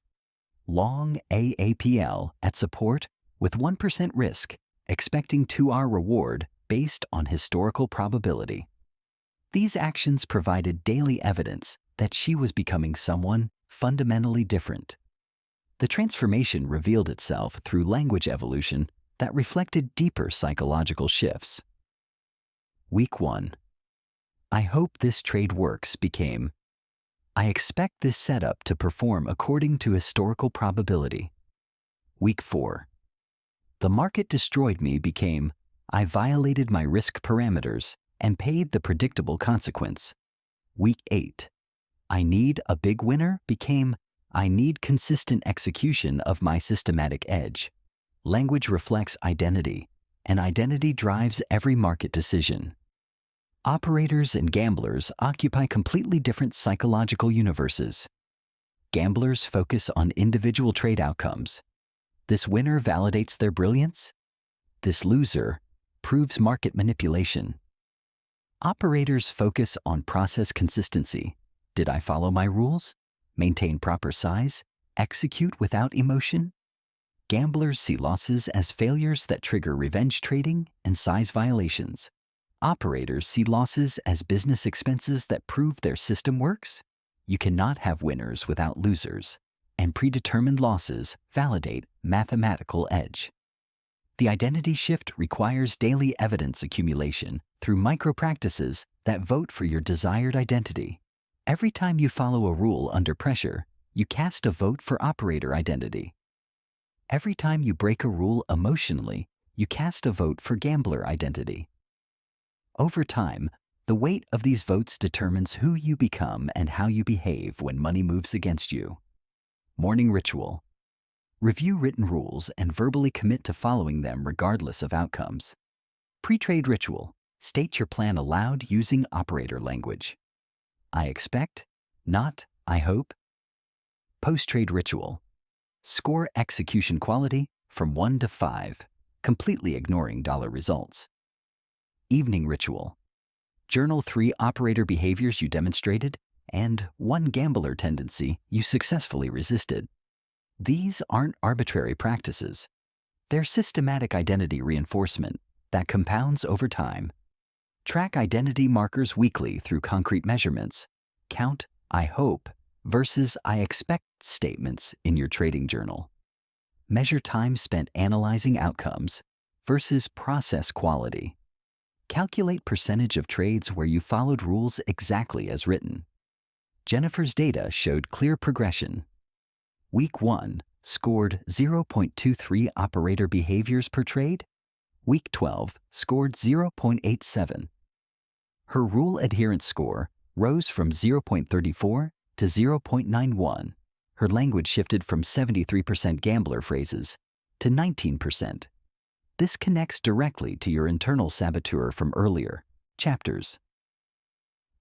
Long AAPL at support with 1% risk, expecting 2R reward based on historical probability. These actions provided daily evidence that she was becoming someone fundamentally different. The transformation revealed itself through language evolution that reflected deeper psychological shifts. Week 1. I hope this trade works became, I expect this setup to perform according to historical probability. Week 4. The market destroyed me became, I violated my risk parameters and paid the predictable consequence. Week 8. I need a big winner became, I need consistent execution of my systematic edge. Language reflects identity, and identity drives every market decision. Operators and gamblers occupy completely different psychological universes. Gamblers focus on individual trade outcomes. This winner validates their brilliance. This loser proves market manipulation. Operators focus on process consistency. Did I follow my rules? Maintain proper size? Execute without emotion? Gamblers see losses as failures that trigger revenge trading and size violations. Operators see losses as business expenses that prove their system works. You cannot have winners without losers, and predetermined losses validate mathematical edge. The identity shift requires daily evidence accumulation through micro-practices that vote for your desired identity. Every time you follow a rule under pressure, you cast a vote for operator identity. Every time you break a rule emotionally, you cast a vote for gambler identity. Over time, the weight of these votes determines who you become and how you behave when money moves against you. Morning ritual. Review written rules and verbally commit to following them regardless of outcomes. Pre-trade ritual. State your plan aloud using operator language. I expect, not I hope. Post-trade ritual. Score execution quality from 1 to 5, completely ignoring dollar results. Evening ritual. Journal 3 operator behaviors you demonstrated and 1 gambler tendency you successfully resisted. These aren't arbitrary practices. They're systematic identity reinforcement that compounds over time. Track identity markers weekly through concrete measurements. Count, I hope, versus I expect statements in your trading journal. Measure time spent analyzing outcomes versus process quality. Calculate percentage of trades where you followed rules exactly as written. Jennifer's data showed clear progression. Week 1 scored 0.23 operator behaviors per trade. Week 12 scored 0.87. Her rule adherence score rose from 0.34 to 0.91. Her language shifted from 73% gambler phrases to 19%. This connects directly to your internal saboteur from earlier chapters.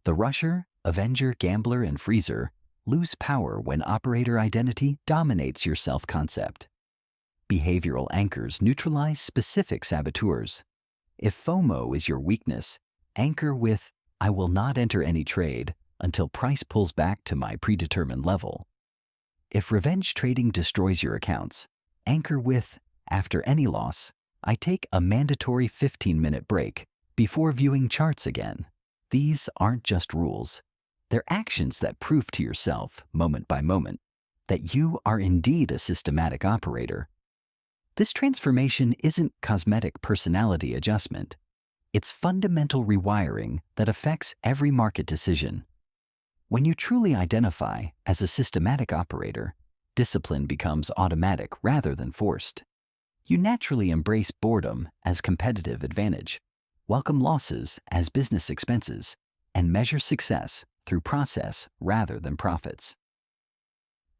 The rusher, avenger, gambler, and freezer lose power when operator identity dominates your self-concept. Behavioral anchors neutralize specific saboteurs. If FOMO is your weakness, anchor with I will not enter any trade until price pulls back to my predetermined level. If revenge trading destroys your accounts, anchor with after any loss, I take a mandatory 15-minute break before viewing charts again. These aren't just rules. They're actions that prove to yourself, moment by moment, that you are indeed a systematic operator. This transformation isn't cosmetic personality adjustment. It's fundamental rewiring that affects every market decision. When you truly identify as a systematic operator, discipline becomes automatic rather than forced. You naturally embrace boredom as competitive advantage, welcome losses as business expenses, and measure success through process rather than profits.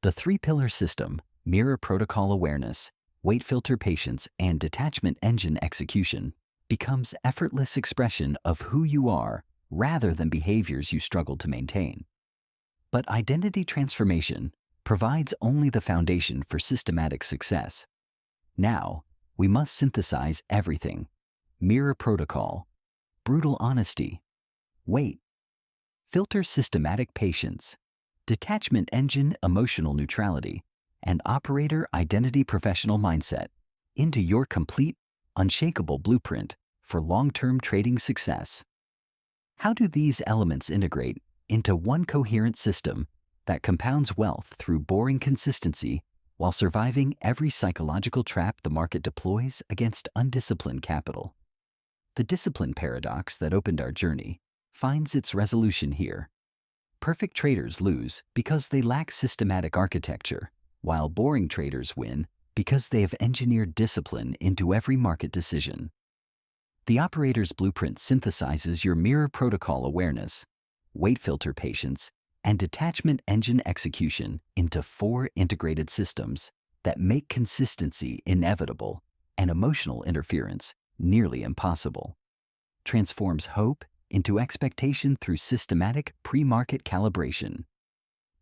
The three-pillar system, mirror protocol awareness, weight filter patience, and detachment engine execution, becomes effortless expression of who you are rather than behaviors you struggle to maintain. But identity transformation provides only the foundation for systematic success. Now, we must synthesize everything: mirror protocol, brutal honesty, weight, filter systematic patience, detachment engine emotional neutrality, and operator identity professional mindset into your complete, unshakable blueprint for long-term trading success. How do these elements integrate into one coherent system that compounds wealth through boring consistency while surviving every psychological trap the market deploys against undisciplined capital? The discipline paradox that opened our journey finds its resolution here. Perfect traders lose because they lack systematic architecture, while boring traders win because they have engineered discipline into every market decision. The operator's blueprint synthesizes your mirror protocol awareness, weight filter patience, and detachment engine execution into 4 integrated systems that make consistency inevitable and emotional interference nearly impossible. Transforms hope into expectation through systematic pre-market calibration.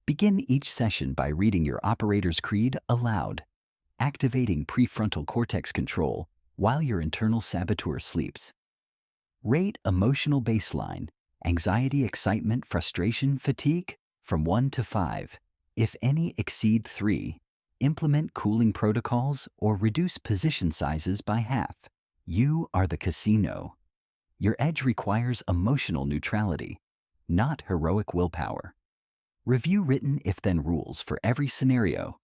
Begin each session by reading your operator's creed aloud, activating prefrontal cortex control while your internal saboteur sleeps. Rate emotional baseline, anxiety, excitement, frustration, fatigue from 1 to 5. If any exceed 3, implement cooling protocols or reduce position sizes by half. You are the casino. Your edge requires emotional neutrality, not heroic willpower. Review written if-then rules for every scenario.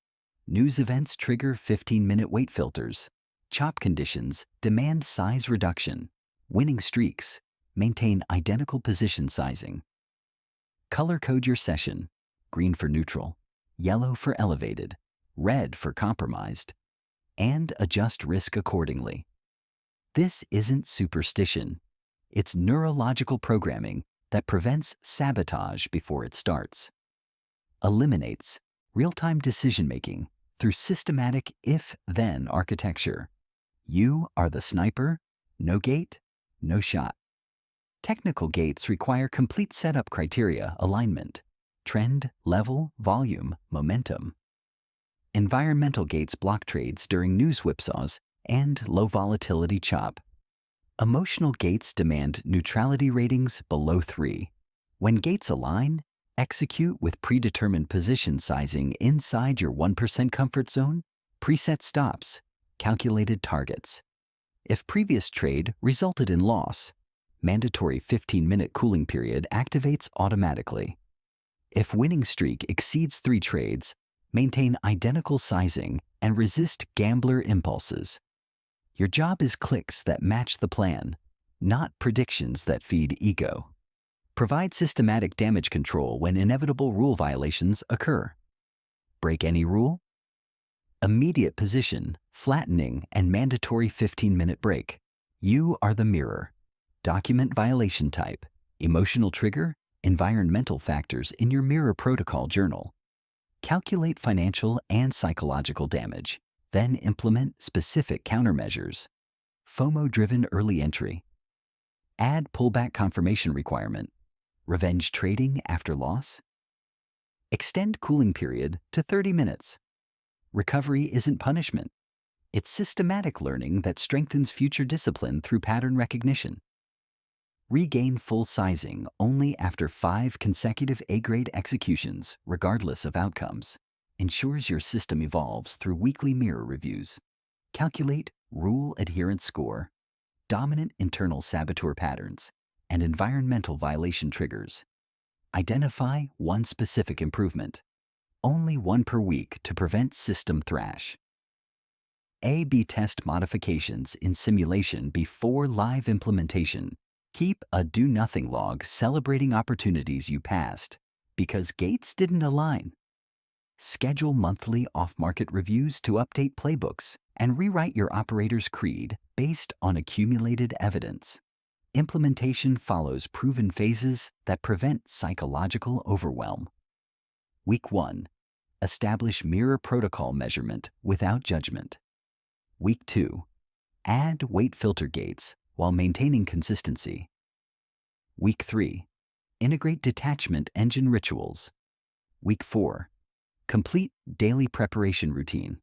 News events trigger 15-minute weight filters. Chop conditions demand size reduction. Winning streaks maintain identical position sizing. Color code your session: green for neutral, yellow for elevated, red for compromised, and adjust risk accordingly. This isn't superstition. It's neurological programming that prevents sabotage before it starts. Eliminates real-time decision-making through systematic if-then architecture. You are the sniper, no gate, no shot. Technical gates require complete setup criteria alignment: trend, level, volume, momentum. Environmental gates block trades during news whipsaws and low volatility chop. Emotional gates demand neutrality ratings below 3. When gates align, execute with predetermined position sizing inside your 1% comfort zone, preset stops, calculated targets. If previous trade resulted in loss, mandatory 15-minute cooling period activates automatically. If winning streak exceeds 3 trades, maintain identical sizing and resist gambler impulses. Your job is clicks that match the plan, not predictions that feed ego. Provide systematic damage control when inevitable rule violations occur. Break any rule? Immediate position, flattening, and mandatory 15-minute break. You are the mirror. Document violation type, emotional trigger, environmental factors in your mirror protocol journal. Calculate financial and psychological damage, then implement specific countermeasures. FOMO-driven early entry. Add pullback confirmation requirement. Revenge trading after loss. Extend cooling period to 30 minutes. Recovery isn't punishment. It's systematic learning that strengthens future discipline through pattern recognition. Regain full sizing only after 5 consecutive A-grade executions, regardless of outcomes. Ensures your system evolves through weekly mirror reviews. Calculate rule adherence score, dominant internal saboteur patterns, and environmental violation triggers. Identify one specific improvement, only one per week to prevent system thrash. A/B test modifications in simulation before live implementation. Keep a do-nothing log celebrating opportunities you passed because gates didn't align. Schedule monthly off-market reviews to update playbooks and rewrite your operator's creed based on accumulated evidence. Implementation follows proven phases that prevent psychological overwhelm. Week 1. Establish mirror protocol measurement without judgment. Week 2. Add weight filter gates while maintaining consistency. Week 3. Integrate detachment engine rituals. Week 4. Complete daily preparation routine.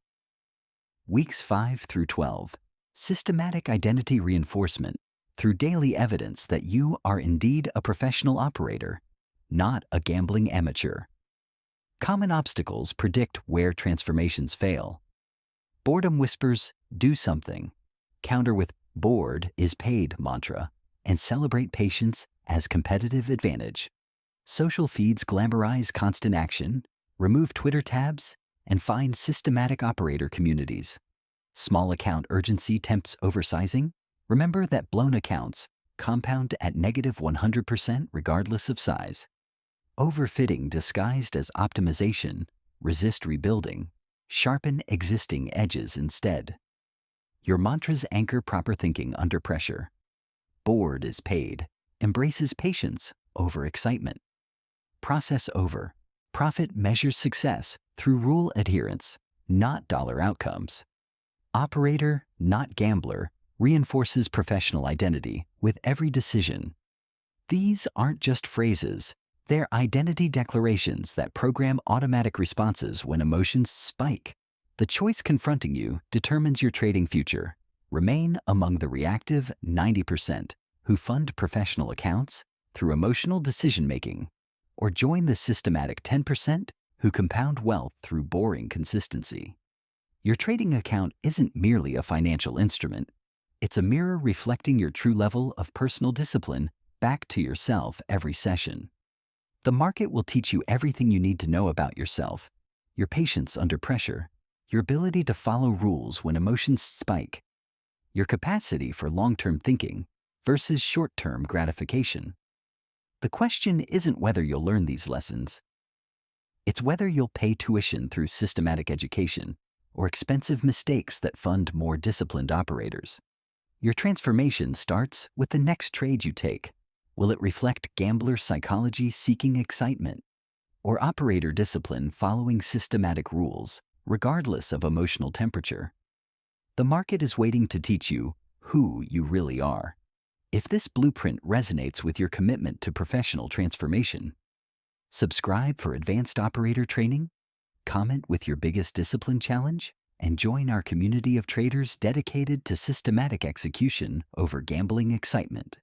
Weeks 5 through 12. Systematic identity reinforcement through daily evidence that you are indeed a professional operator, not a gambling amateur. Common obstacles predict where transformations fail. Boredom whispers, do something. Counter with bored is paid mantra, and celebrate patience as competitive advantage. Social feeds glamorize constant action, remove Twitter tabs, and find systematic operator communities. Small account urgency tempts oversizing. Remember that blown accounts compound at negative 100% regardless of size. Overfitting disguised as optimization, resist rebuilding, sharpen existing edges instead. Your mantras anchor proper thinking under pressure. Bored is paid, embraces patience over excitement. Process over. Profit measures success through rule adherence, not dollar outcomes. Operator, not gambler, reinforces professional identity with every decision. These aren't just phrases, they're identity declarations that program automatic responses when emotions spike. The choice confronting you determines your trading future. Remain among the reactive 90% who fund professional accounts through emotional decision-making, or join the systematic 10% who compound wealth through boring consistency. Your trading account isn't merely a financial instrument. It's a mirror reflecting your true level of personal discipline back to yourself every session. The market will teach you everything you need to know about yourself, your patience under pressure, your ability to follow rules when emotions spike, your capacity for long-term thinking versus short-term gratification. The question isn't whether you'll learn these lessons. It's whether you'll pay tuition through systematic education or expensive mistakes that fund more disciplined operators. Your transformation starts with the next trade you take. Will it reflect gambler psychology seeking excitement, or operator discipline following systematic rules, regardless of emotional temperature? The market is waiting to teach you who you really are. If this blueprint resonates with your commitment to professional transformation, subscribe for advanced operator training, comment with your biggest discipline challenge, and join our community of traders dedicated to systematic execution over gambling excitement.